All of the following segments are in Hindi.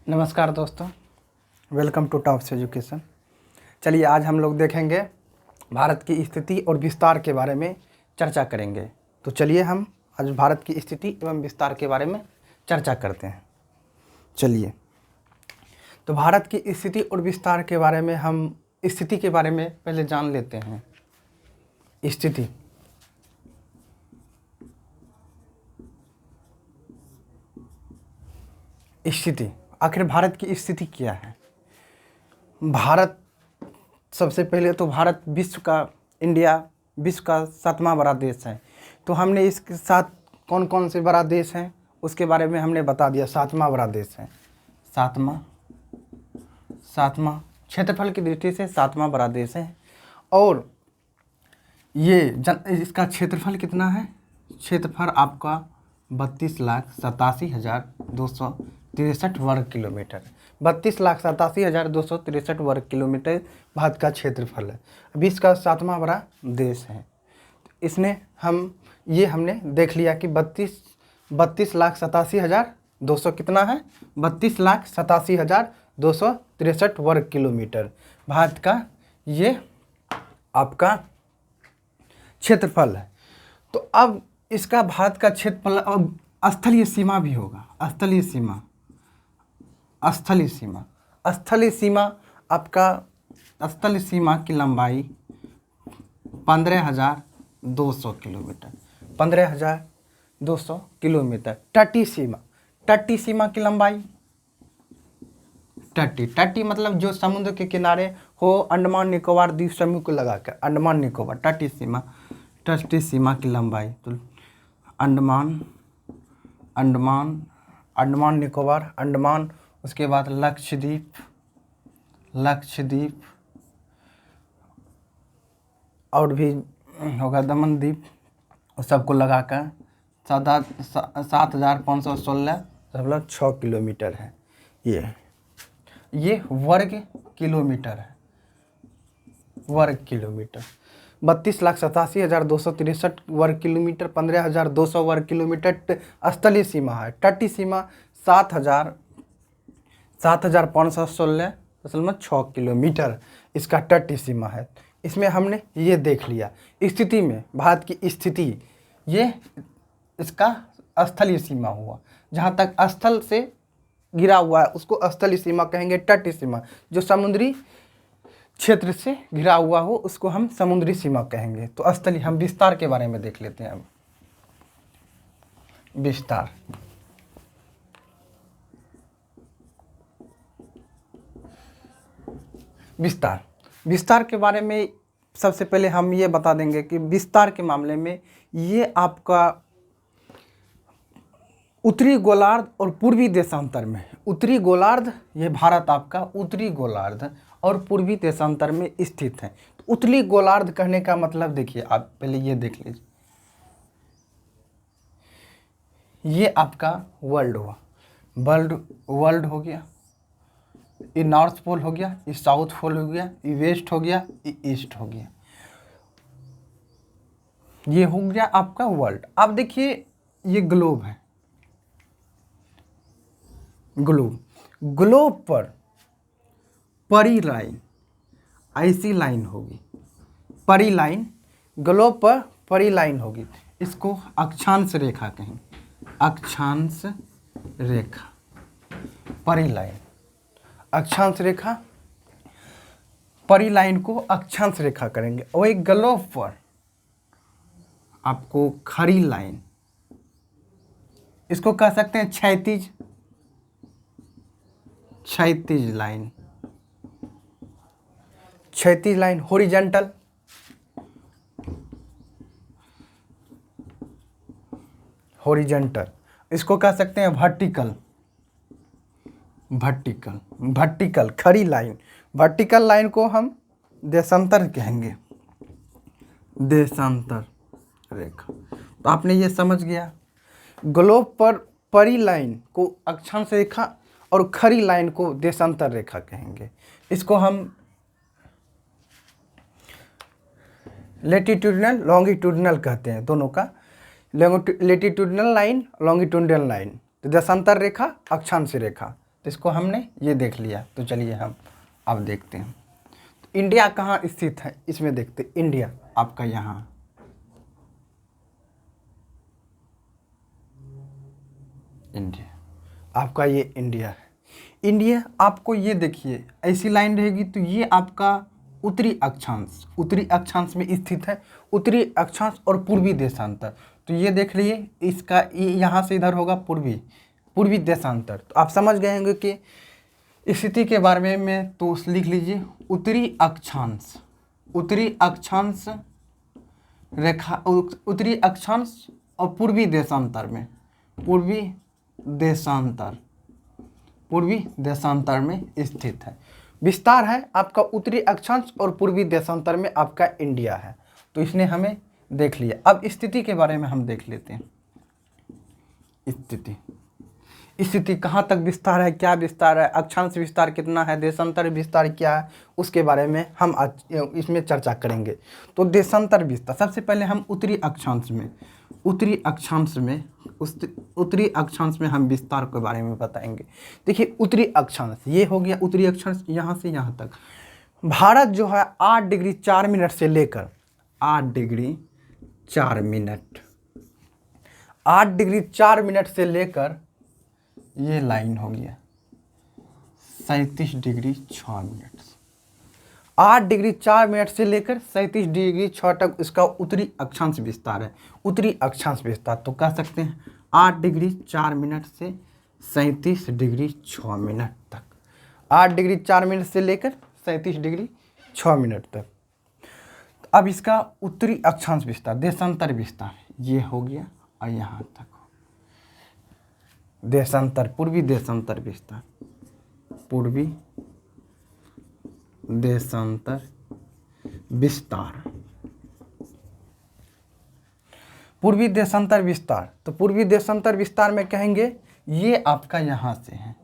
नमस्कार दोस्तों, वेलकम टू टॉप्स एजुकेशन। चलिए आज हम लोग देखेंगे भारत की स्थिति और विस्तार के बारे में चर्चा करेंगे। तो चलिए हम आज भारत की स्थिति एवं विस्तार के बारे में चर्चा करते हैं। चलिए, तो भारत की स्थिति और विस्तार के बारे में हम स्थिति के बारे में पहले जान लेते हैं। स्थिति आखिर भारत की स्थिति क्या है? भारत सबसे पहले तो भारत इंडिया विश्व का 7वां बड़ा देश है। तो हमने इसके साथ कौन कौन से बड़ा देश हैं उसके बारे में हमने बता दिया। 7वां बड़ा देश है, सातवां क्षेत्रफल की दृष्टि से 7वां बड़ा देश है। और ये इसका क्षेत्रफल कितना है? क्षेत्रफल आपका 32,87,263 वर्ग किलोमीटर। 32,87,263 वर्ग किलोमीटर भारत का क्षेत्रफल है। अभी इसका 7वां बड़ा देश है। इसने हमने देख लिया कि 32,87,200 कितना है? 32,87,263 वर्ग किलोमीटर भारत का ये आपका क्षेत्रफल है। तो अब इसका भारत का क्षेत्रफल अब स्थलीय सीमा भी होगा। स्थलीय सीमा की लंबाई 15,200 किलोमीटर। 15,200 किलोमीटर। तटीय सीमा की लंबाई तटी मतलब जो समुद्र के किनारे हो, अंडमान निकोबार द्वीप समूह को लगाकर अंडमान निकोबार तटीय सीमा की लंबाई। तो अंडमान निकोबार, अंडमान, उसके बाद लक्षद्वीप और भी होगा दमन द्वीप, सबको लगाकर 7,516.6 किलोमीटर है। ये वर्ग किलोमीटर है। 32,87,263 वर्ग किलोमीटर, 15,200 वर्ग किलोमीटर स्थलीय सीमा है। तटीय सीमा 7,516.6 किलोमीटर इसका तटीय सीमा है। इसमें हमने ये देख लिया। स्थिति में भारत की स्थिति, ये इसका स्थलीय सीमा हुआ। जहाँ तक स्थल से घिरा हुआ है उसको स्थलीय सीमा कहेंगे। तटीय सीमा जो समुद्री क्षेत्र से घिरा हुआ हो उसको हम समुद्री सीमा कहेंगे। तो स्थलीय, हम विस्तार के बारे में देख लेते हैं। अब विस्तार के बारे में सबसे पहले हम ये बता देंगे कि विस्तार के मामले में ये आपका उत्तरी गोलार्ध और पूर्वी देशांतर में, उत्तरी गोलार्ध, ये भारत आपका उत्तरी गोलार्ध और पूर्वी देशांतर में स्थित है। तो उत्तरी गोलार्ध कहने का मतलब देखिए, आप पहले ये देख लीजिए, ये आपका वर्ल्ड हुआ, वर्ल्ड हो गया, ये नॉर्थ पोल हो गया, ये साउथ पोल हो गया, ये वेस्ट हो गया, ये ईस्ट हो गया। ये हो गया आपका वर्ल्ड। अब देखिए ये ग्लोब है। ग्लोब पर परी लाइन, ऐसी लाइन होगी, परी लाइन, ग्लोब पर परी लाइन होगी। इसको अक्षांश रेखा कहेंगे। अक्षांश रेखा, परी लाइन, अक्षांश रेखा, परी लाइन को अक्षांश रेखा करेंगे। और एक ग्लोब पर आपको खड़ी लाइन, इसको कह सकते हैं क्षैतिज लाइन, हॉरिजॉन्टल, इसको कह सकते हैं वर्टिकल खड़ी लाइन। वर्टिकल लाइन को हम देशांतर कहेंगे, देशांतर रेखा। तो आपने ये समझ गया। ग्लोब पर परी लाइन को अक्षांश रेखा और खड़ी लाइन को देशांतर रेखा कहेंगे। इसको हम लेटिट्यूडनल लॉन्गिट्यूडनल कहते हैं, दोनों का। लेटिट्यूडनल लाइन, लॉन्गिट्यूडनल लाइन, तो देशांतर रेखा, अक्षांश रेखा। तो इसको हमने ये देख लिया। तो चलिए हम अब देखते हैं तो इंडिया कहाँ स्थित है, इसमें देखते हैं। इंडिया आपका यहाँ, इंडिया आपका ये इंडिया है। इंडिया आपको ये देखिए ऐसी लाइन रहेगी तो ये आपका उत्तरी अक्षांश में स्थित है। उत्तरी अक्षांश और पूर्वी देशांतर, तो ये देख लीजिए इसका यहाँ से इधर होगा पूर्वी देशांतर। तो आप समझ गए होंगे कि स्थिति के बारे में। तो लिख लीजिए उत्तरी अक्षांश रेखा, उत्तरी अक्षांश और पूर्वी देशांतर में स्थित है। विस्तार है आपका उत्तरी अक्षांश और पूर्वी देशांतर में आपका इंडिया है। तो इसने हमें देख लिया। अब स्थिति के बारे में हम देख लेते हैं। स्थिति कहाँ तक विस्तार है, क्या विस्तार है, अक्षांश विस्तार कितना है, देशांतर विस्तार क्या है, उसके बारे में हम आज इसमें चर्चा करेंगे। तो देशांतर विस्तार, सबसे पहले हम उत्तरी अक्षांश में हम विस्तार के बारे में बताएंगे। देखिए उत्तरी अक्षांश ये हो गया, उत्तरी अक्षांश यहाँ से यहाँ तक। भारत जो है 8 डिग्री 4 मिनट से लेकर 8 डिग्री 4 मिनट से लेकर ये लाइन हो गया 37 डिग्री 6 मिनट। 8 डिग्री 4 मिनट से लेकर 37 डिग्री 6 तक इसका उत्तरी अक्षांश विस्तार है। उत्तरी अक्षांश विस्तार तो कह सकते हैं 8 डिग्री 4 मिनट से 37 डिग्री 6 मिनट तक। 8 डिग्री 4 मिनट से लेकर 37 डिग्री 6 मिनट तक। अब इसका उत्तरी अक्षांश विस्तार, देशांतर विस्तार ये हो गया और यहाँ तक देशांतर, पूर्वी देशांतर विस्तार, पूर्वी देशांतर विस्तार, पूर्वी देशांतर विस्तार। तो पूर्वी देशांतर विस्तार में कहेंगे ये आपका यहाँ से है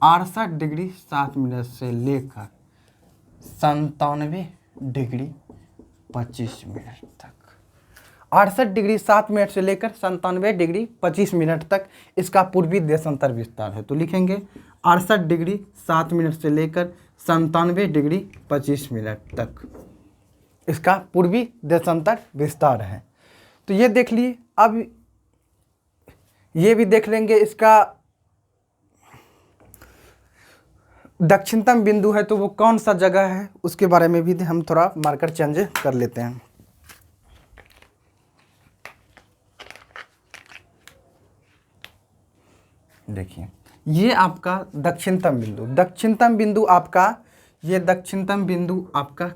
68 डिग्री 7 मिनट से लेकर 97 डिग्री 25 मिनट तक। 68 डिग्री 7 मिनट से लेकर 97 डिग्री 25 मिनट तक इसका पूर्वी देशांतर विस्तार है। तो लिखेंगे 68 डिग्री 7 मिनट से लेकर 97 डिग्री 25 मिनट तक इसका पूर्वी देशांतर विस्तार है। तो ये देख लिए। अब ये भी देख लेंगे इसका दक्षिणतम बिंदु है तो वो कौन सा जगह है, उसके बारे में भी हम थोड़ा मार्कर चेंज कर लेते हैं। देखिए ये आपका दक्षिणतम बिंदु आपका, ये दक्षिणतम बिंदु आपका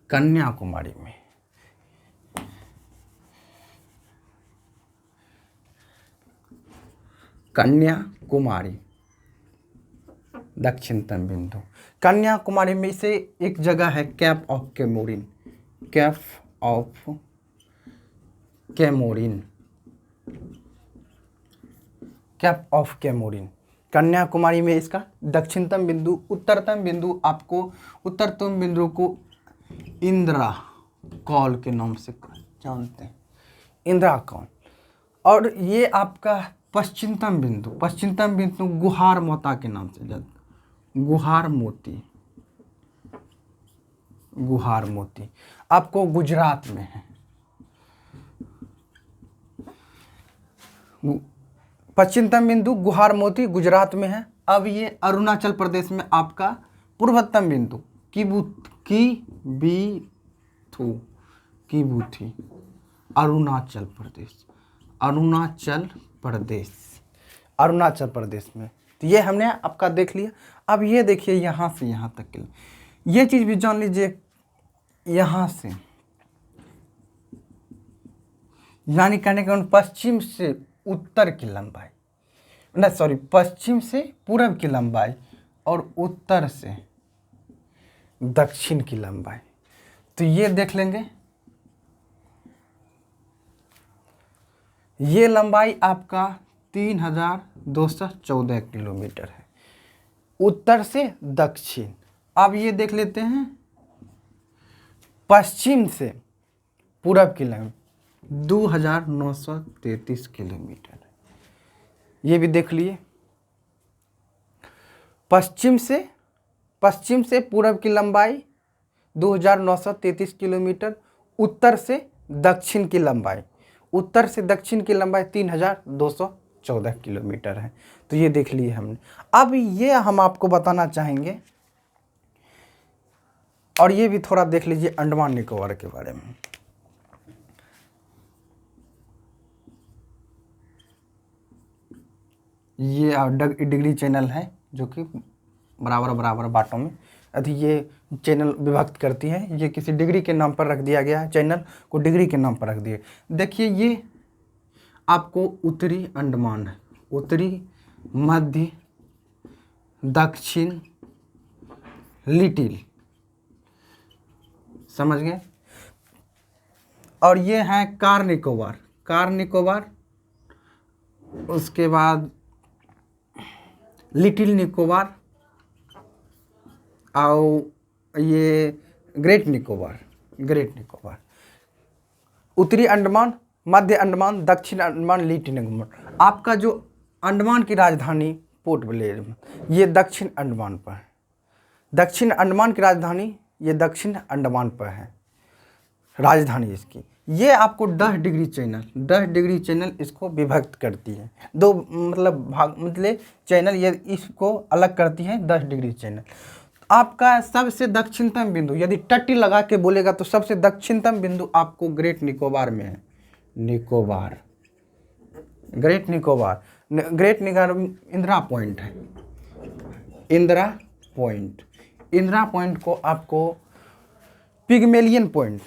कन्याकुमारी में। कन्याकुमारी दक्षिणतम बिंदु। कन्याकुमारी में से एक जगह है कैप ऑफ कैमोरिन। कन्याकुमारी में इसका दक्षिणतम बिंदु। उत्तरतम बिंदु को इंदिरा कॉल के नाम से जानते हैं, इंदिरा कॉल। और ये आपका पश्चिमतम बिंदु गुहार मोता के नाम से जानते, गुहार मोती आपको गुजरात में है। पश्चिमतम बिंदु गुहार मोती गुजरात में है। अब ये अरुणाचल प्रदेश में आपका पूर्वोत्तम बिंदु किबुथी अरुणाचल प्रदेश में। तो ये हमने आपका देख लिया। अब ये देखिए यहाँ से यहाँ तक के ये चीज़ भी जान लीजिए, यहाँ से यानी कहने का पश्चिम से उत्तर की लंबाई, पश्चिम से पूरब की लंबाई और उत्तर से दक्षिण की लंबाई। तो ये देख लेंगे, ये लंबाई आपका 3214 किलोमीटर है उत्तर से दक्षिण। अब ये देख लेते हैं पश्चिम से पूरब की लंबाई, 2933 किलोमीटर। ये भी देख लिए। पश्चिम से पूर्व की लंबाई 2933 किलोमीटर, उत्तर से दक्षिण की लंबाई 3214 किलोमीटर है। तो ये देख लिए हमने। अब ये हम आपको बताना चाहेंगे, और ये भी थोड़ा देख लीजिए अंडमान निकोबार के बारे में। ये डिग्री चैनल है जो कि बराबर बाटों में अभी ये चैनल विभक्त करती है। ये किसी डिग्री के नाम पर रख दिया गया है, चैनल को डिग्री के नाम पर रख दिए। देखिए ये आपको उत्तरी अंडमान है, उत्तरी, मध्य, दक्षिण, लिटिल, समझ गए। और ये है कार निकोबार, उसके बाद लिटिल निकोबार, और ये ग्रेट निकोबार। उत्तरी अंडमान, मध्य अंडमान, दक्षिण अंडमान, लिटिल निकोबार। आपका जो अंडमान की राजधानी पोर्ट ब्लेयर, ये दक्षिण अंडमान पर है। दक्षिण अंडमान की राजधानी ये दक्षिण अंडमान पर है, राजधानी इसकी। ये आपको 10 डिग्री चैनल इसको विभक्त करती है। दो मतलब चैनल ये इसको अलग करती है, 10 डिग्री चैनल। आपका सबसे दक्षिणतम बिंदु, यदि टट्टी लगा के बोलेगा तो सबसे दक्षिणतम बिंदु आपको ग्रेट निकोबार में है। ग्रेट निकोबार इंदिरा पॉइंट है। इंदिरा पॉइंट को आपको पिग्मेलियन पॉइंट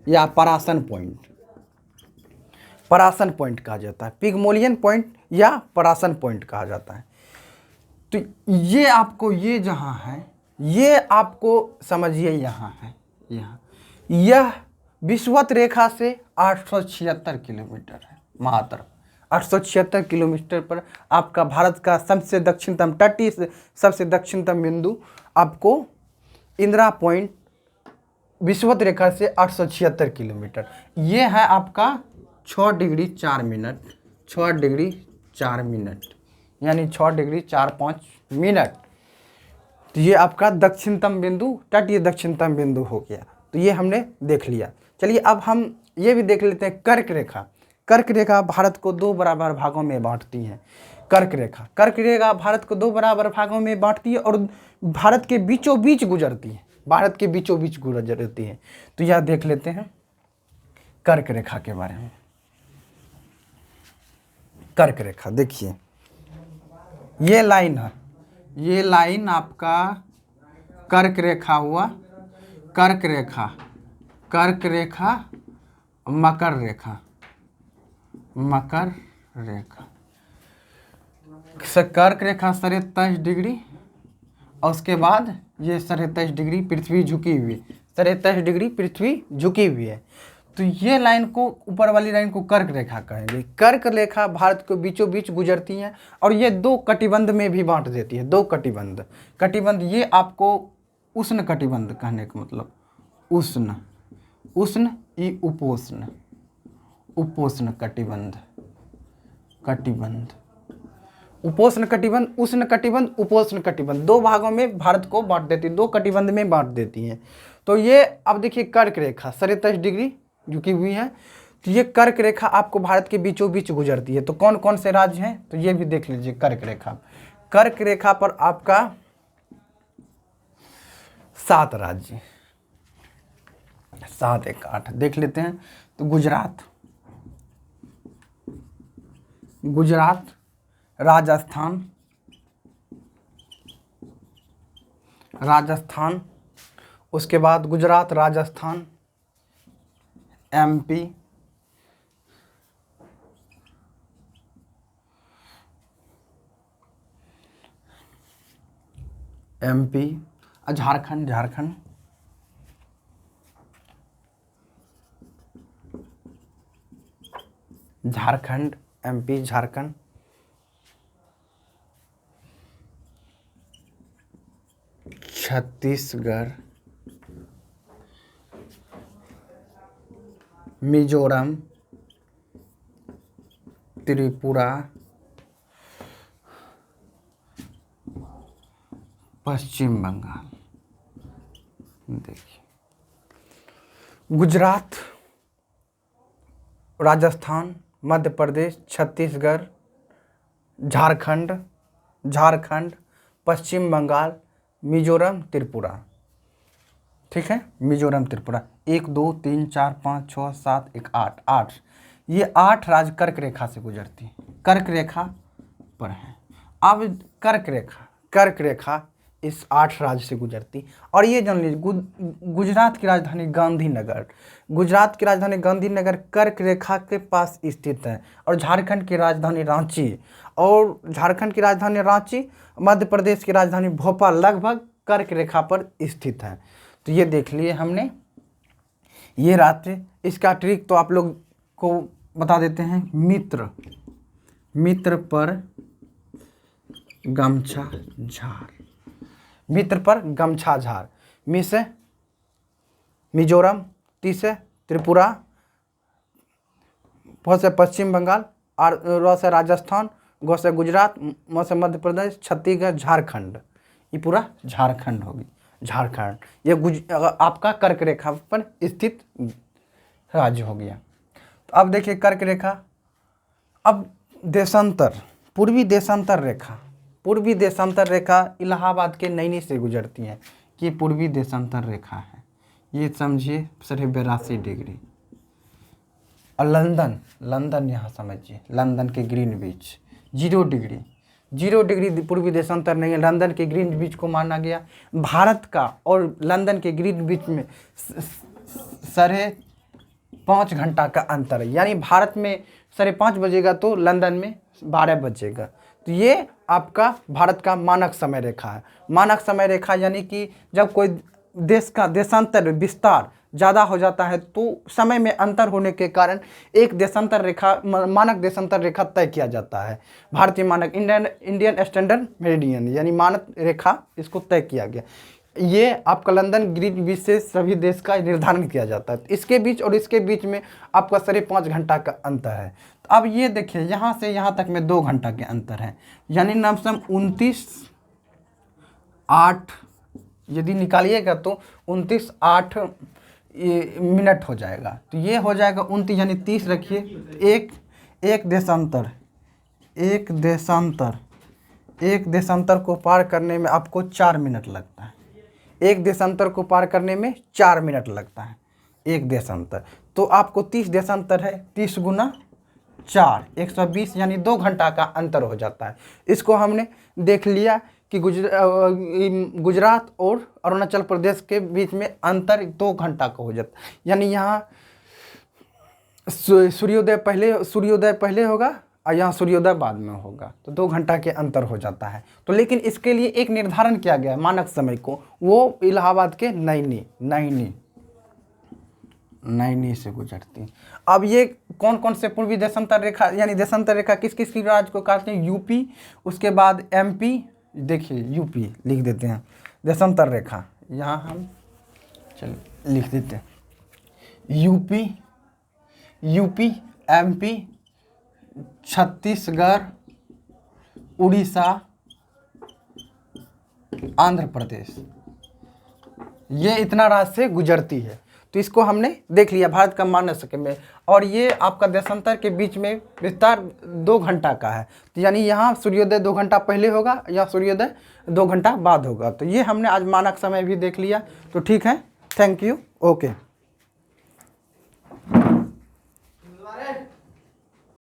या परासन पॉइंट कहा जाता है। पिग्मेलियन पॉइंट या परासन पॉइंट कहा जाता है। तो ये आपको, ये जहाँ है, ये आपको समझिए यहाँ है, यह विषुवत रेखा से 876 किलोमीटर है, मात्र 876 किलोमीटर पर आपका भारत का सबसे दक्षिणतम सबसे दक्षिणतम बिंदु आपको इंदिरा पॉइंट, विषुवत रेखा से 876 किलोमीटर। ये है आपका 6 डिग्री 4 मिनट, यानी 6 डिग्री 4-5 मिनट। तो ये आपका दक्षिणतम बिंदु, तटीय दक्षिणतम बिंदु हो गया। तो ये हमने देख लिया। चलिए अब हम ये भी देख लेते हैं कर्क रेखा भारत को 2 बराबर भागों में बांटती है। कर्क रेखा भारत को 2 बराबर भागों में बांटती है और भारत के बीचों बीच गुजरती है। तो यह देख लेते हैं कर्क रेखा के बारे में। कर्क रेखा देखिए, ये लाइन है, ये लाइन आपका कर्क रेखा हुआ। कर्क रेखा, मकर रेखा, कर्क रेखा 23 डिग्री, और उसके बाद ये 23 डिग्री पृथ्वी झुकी हुई है, 23 डिग्री पृथ्वी झुकी हुई है। तो ये लाइन को, ऊपर वाली लाइन को कर्क रेखा कहेंगे। कर्क रेखा भारत को बीचों बीच गुजरती है और ये 2 कटिबंध में भी बांट देती है। 2 कटिबंध, ये आपको उष्ण कटिबंध कहने का मतलब, उष्ण ई उपोष्ण कटिबंध, उपोष्ण कटिबंध, उष्ण कटिबंध, उपोष्ण कटिबंध, 2 भागों में भारत को बांट देती है, 2 कटिबंध में बांट देती हैं। तो ये अब देखिए कर्क रेखा 23 डिग्री झुकी हुई है। तो ये कर्क रेखा आपको भारत के बीचों बीच गुजरती है। तो कौन कौन से राज्य हैं, तो ये भी देख लीजिए। कर्क रेखा पर आपका 7 राज्य, 7 1 8 देख लेते हैं। तो गुजरात, राजस्थान, उसके बाद गुजरात, राजस्थान, एमपी, झारखंड, एमपी, झारखंड, छत्तीसगढ़, मिजोरम, त्रिपुरा, पश्चिम बंगाल। देखिए, गुजरात, राजस्थान, मध्य प्रदेश, छत्तीसगढ़, झारखंड, पश्चिम बंगाल, मिजोरम, त्रिपुरा। ठीक है, मिजोरम, त्रिपुरा। 1 2 3 4 5 6 7 1 8 8, ये 8 राज्य कर्क रेखा से गुजरती हैं, कर्क रेखा पर है। अब कर्क रेखा इस 8 राज्य से गुजरती, और ये जान लीजिए गुजरात की राजधानी गांधीनगर कर्क रेखा के पास स्थित है, और झारखंड की राजधानी रांची, मध्य प्रदेश की राजधानी भोपाल लगभग कर्क रेखा पर स्थित है। तो ये देख लिए हमने ये राज्य। इसका ट्रिक तो आप लोग को बता देते हैं। मित्र पर गमछा झार, मी से मिजोरम, ती से त्रिपुरा, प से पश्चिम बंगाल, र से राजस्थान, ग से गुजरात, म से मध्य प्रदेश, छत्तीसगढ़, झारखंड। ये पूरा झारखंड होगी, झारखंड। ये आपका कर्क रेखा पर स्थित राज्य हो गया। तो अब देखिए कर्क रेखा। अब देशांतर, पूर्वी देशांतर रेखा इलाहाबाद के नैनी से गुजरती है। ये पूर्वी देशांतर रेखा है, ये समझिए 82 डिग्री। और लंदन यहाँ समझिए, लंदन के ग्रीनविच 0 डिग्री पूर्वी देशांतर नहीं है। लंदन के ग्रीनविच को माना गया। भारत का और लंदन के ग्रीनविच में 5.5 घंटा का अंतर है, यानी भारत में 5:30 बजेगा तो लंदन में 12 बजेगा। तो ये आपका भारत का मानक समय रेखा है। मानक समय रेखा यानी कि जब कोई देश का देशांतर विस्तार ज़्यादा हो जाता है तो समय में अंतर होने के कारण एक देशांतर रेखा, मानक देशांतर रेखा तय किया जाता है। भारतीय मानक इंडियन स्टैंडर्ड मेरिडियन यानी मानक रेखा, इसको तय किया गया। ये आपका लंदन ग्रीनविच से सभी देश का निर्धारण किया जाता है। इसके बीच और इसके बीच में आपका 5.5 घंटा का अंतर है। तो अब ये देखिए, यहाँ से यहाँ तक में 2 घंटा के अंतर है, यानी लमसम 29:08 यदि निकालिएगा तो 29:08 मिनट हो जाएगा। तो ये हो जाएगा 29 यानी 30 रखिए। एक देशांतर को पार करने में आपको 4 मिनट लगता है। एक देशांतर को पार करने में 4 मिनट लगता है एक देशांतर। तो आपको 30 देशांतर है, 30 गुना 4 120 यानी 2 घंटा का अंतर हो जाता है। इसको हमने देख लिया कि गुजरात और अरुणाचल प्रदेश के बीच में अंतर 2 घंटा का हो जाता है। यानी यहाँ सूर्योदय पहले होगा और यहाँ सूर्योदय बाद में होगा, तो 2 घंटा के अंतर हो जाता है। तो लेकिन इसके लिए एक निर्धारण किया गया है मानक समय को, वो इलाहाबाद के नैनी से गुजरती। अब ये कौन कौन से पूर्वी देशांतर रेखा यानी देशांतर रेखा किस किस की राज्य को काटते हैं? यूपी, उसके बाद एमपी। देखिए यूपी लिख देते हैं देशांतर रेखा, यहाँ हम चलिए लिख देते हैं यूपी, एमपी, छत्तीसगढ़, उड़ीसा, आंध्र प्रदेश, ये इतना राज्य से गुजरती है। तो इसको हमने देख लिया भारत का मानक समय में। और ये आपका देशांतर के बीच में विस्तार 2 घंटा का है। तो यानी यहाँ सूर्योदय 2 घंटा पहले होगा या सूर्योदय 2 घंटा बाद होगा। तो ये हमने आज मानक समय भी देख लिया। तो ठीक है, थैंक यू, ओके।